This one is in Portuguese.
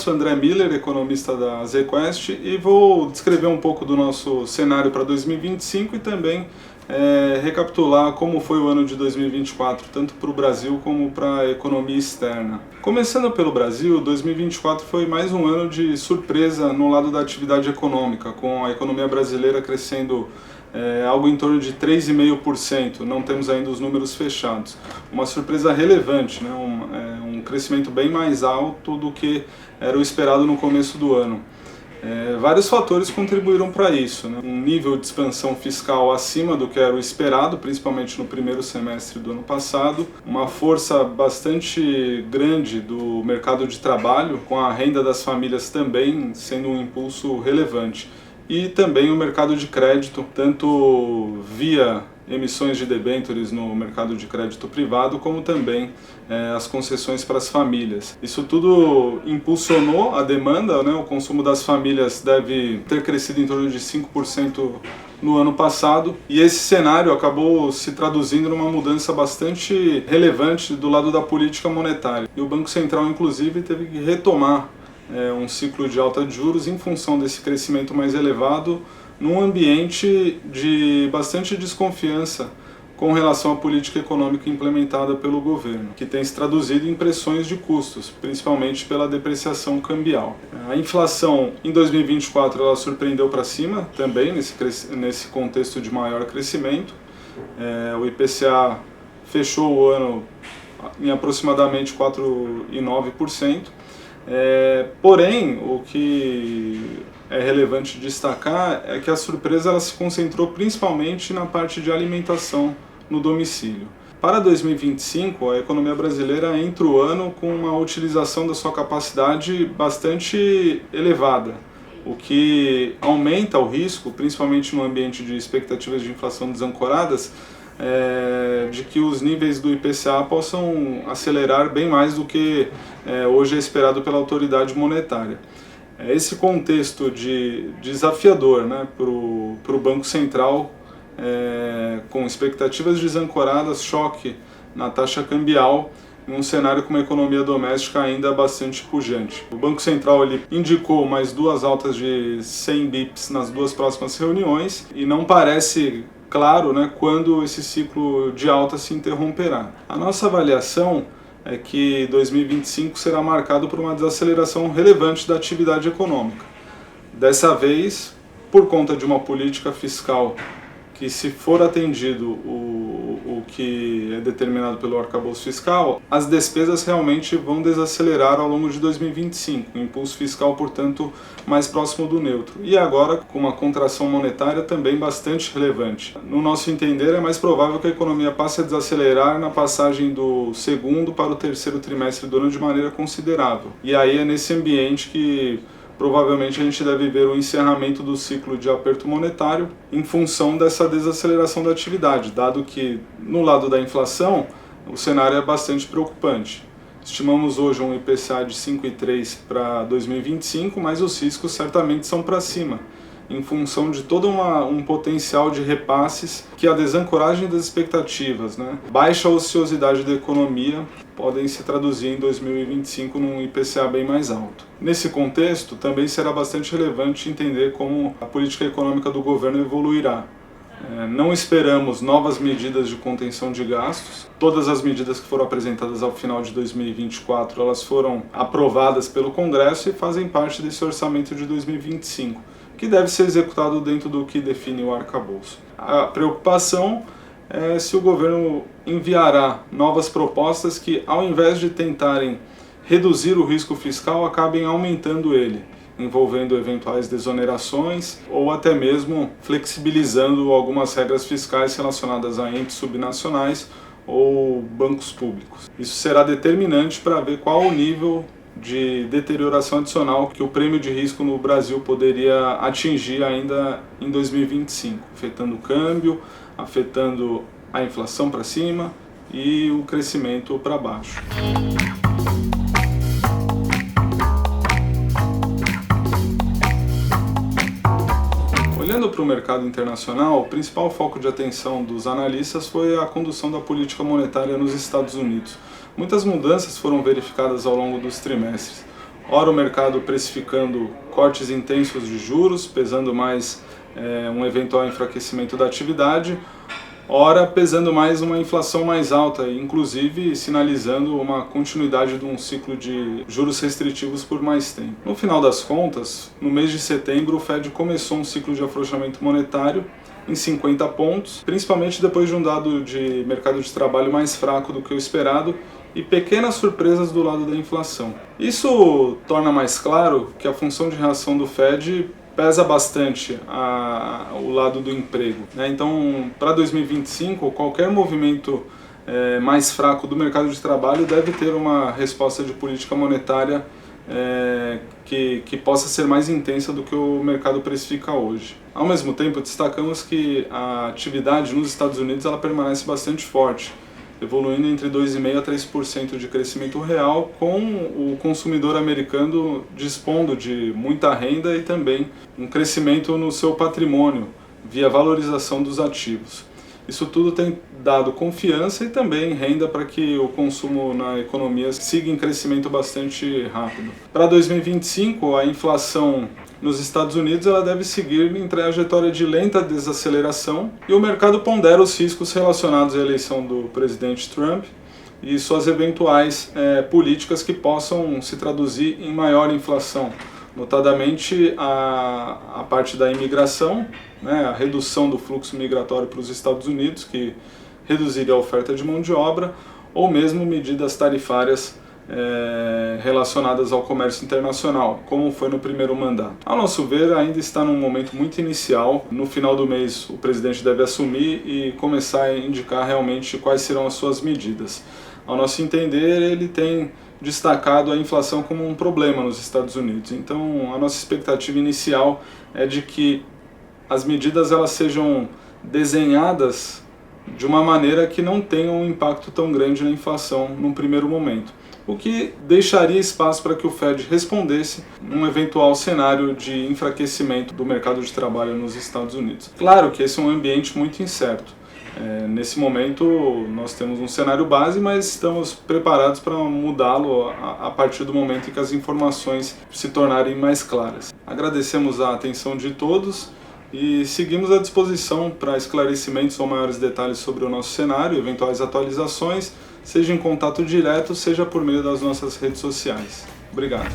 sou André Miller, economista da ZQuest, e vou descrever um pouco do nosso cenário para 2025 e também recapitular como foi o ano de 2024, tanto para o Brasil como para a economia externa. Começando pelo Brasil, 2024 foi mais um ano de surpresa no lado da atividade econômica, com a economia brasileira crescendo algo em torno de 3,5%, não temos ainda os números fechados. Uma surpresa relevante, né? Um crescimento bem mais alto do que era o esperado no começo do ano. Vários fatores contribuíram para isso, né? Um nível de expansão fiscal acima do que era o esperado, principalmente no primeiro semestre do ano passado, uma força bastante grande do mercado de trabalho, com a renda das famílias também sendo um impulso relevante. E também o mercado de crédito, tanto via emissões de debêntures no mercado de crédito privado, como também as concessões para as famílias. Isso tudo impulsionou a demanda, né? O consumo das famílias deve ter crescido em torno de 5% no ano passado, e esse cenário acabou se traduzindo numa mudança bastante relevante do lado da política monetária. E o Banco Central, inclusive, teve que retomar um ciclo de alta de juros em função desse crescimento mais elevado, num ambiente de bastante desconfiança com relação à política econômica implementada pelo governo, que tem se traduzido em pressões de custos, principalmente pela depreciação cambial. A inflação em 2024 ela surpreendeu para cima também, nesse contexto de maior crescimento. O IPCA fechou o ano em aproximadamente 4,9%. Porém, o que é relevante destacar é que a surpresa ela se concentrou principalmente na parte de alimentação no domicílio. Para 2025, a economia brasileira entra o ano com uma utilização da sua capacidade bastante elevada, o que aumenta o risco, principalmente no ambiente de expectativas de inflação desancoradas, de que os níveis do IPCA possam acelerar bem mais do que hoje é esperado pela autoridade monetária. Esse contexto desafiador, né, para o Banco Central, com expectativas desancoradas, choque na taxa cambial, em um cenário com uma economia doméstica ainda bastante pujante. O Banco Central ele indicou mais duas altas de 100 bips nas duas próximas reuniões e não parece claro, né, quando esse ciclo de alta se interromperá. A nossa avaliação é que 2025 será marcado por uma desaceleração relevante da atividade econômica. Dessa vez, por conta de uma política fiscal que, se for atendido o que é determinado pelo arcabouço fiscal, as despesas realmente vão desacelerar ao longo de 2025, o impulso fiscal, portanto, mais próximo do neutro. E agora, com uma contração monetária também bastante relevante. No nosso entender, é mais provável que a economia passe a desacelerar na passagem do segundo para o terceiro trimestre do ano de maneira considerável. E aí é nesse ambiente que provavelmente a gente deve ver o encerramento do ciclo de aperto monetário em função dessa desaceleração da atividade, dado que, no lado da inflação, o cenário é bastante preocupante. Estimamos hoje um IPCA de 5,3 para 2025, mas os riscos certamente são para cima, em função de todo um potencial de repasses que a desancoragem das expectativas, né, baixa ociosidade da economia, podem se traduzir em 2025 num IPCA bem mais alto. Nesse contexto, também será bastante relevante entender como a política econômica do governo evoluirá. Não esperamos novas medidas de contenção de gastos. Todas as medidas que foram apresentadas ao final de 2024, elas foram aprovadas pelo Congresso e fazem parte desse orçamento de 2025, que deve ser executado dentro do que define o arcabouço. A preocupação é se o governo enviará novas propostas que, ao invés de tentarem reduzir o risco fiscal, acabem aumentando ele, envolvendo eventuais desonerações ou até mesmo flexibilizando algumas regras fiscais relacionadas a entes subnacionais ou bancos públicos. Isso será determinante para ver qual o nível de deterioração adicional que o prêmio de risco no Brasil poderia atingir ainda em 2025, afetando o câmbio, afetando a inflação para cima e o crescimento para baixo. Olhando para o mercado internacional, o principal foco de atenção dos analistas foi a condução da política monetária nos Estados Unidos. Muitas mudanças foram verificadas ao longo dos trimestres. ora o mercado precificando cortes intensos de juros, pesando mais um eventual enfraquecimento da atividade, ora pesando mais uma inflação mais alta, inclusive sinalizando uma continuidade de um ciclo de juros restritivos por mais tempo. No final das contas, no mês de setembro, o Fed começou um ciclo de afrouxamento monetário em 50 pontos, principalmente depois de um dado de mercado de trabalho mais fraco do que o esperado e pequenas surpresas do lado da inflação. Isso torna mais claro que a função de reação do Fed pesa bastante o lado do emprego, né? Então, para 2025, qualquer movimento mais fraco do mercado de trabalho deve ter uma resposta de política monetária que possa ser mais intensa do que o mercado precifica hoje. Ao mesmo tempo, destacamos que a atividade nos Estados Unidos ela permanece bastante forte, evoluindo entre 2,5% a 3% de crescimento real, com o consumidor americano dispondo de muita renda e também um crescimento no seu patrimônio, via valorização dos ativos. Isso tudo tem dado confiança e também renda para que o consumo na economia siga em crescimento bastante rápido. Para 2025, a inflação nos Estados Unidos ela deve seguir em trajetória de lenta desaceleração e o mercado pondera os riscos relacionados à eleição do presidente Trump e suas eventuais políticas que possam se traduzir em maior inflação, notadamente a parte da imigração, né, a redução do fluxo migratório para os Estados Unidos, que reduziria a oferta de mão de obra, ou mesmo medidas tarifárias relacionadas ao comércio internacional, como foi no primeiro mandato. Ao nosso ver, ainda está num momento muito inicial. No final do mês, o presidente deve assumir e começar a indicar realmente quais serão as suas medidas. Ao nosso entender, ele tem destacado a inflação como um problema nos Estados Unidos. Então, a nossa expectativa inicial é de que as medidas elas sejam desenhadas de uma maneira que não tenha um impacto tão grande na inflação num primeiro momento, o que deixaria espaço para que o Fed respondesse num eventual cenário de enfraquecimento do mercado de trabalho nos Estados Unidos. Claro que esse é um ambiente muito incerto. Nesse momento nós temos um cenário base, mas estamos preparados para mudá-lo a partir do momento em que as informações se tornarem mais claras. Agradecemos a atenção de todos e seguimos à disposição para esclarecimentos ou maiores detalhes sobre o nosso cenário, eventuais atualizações, seja em contato direto, seja por meio das nossas redes sociais. Obrigado.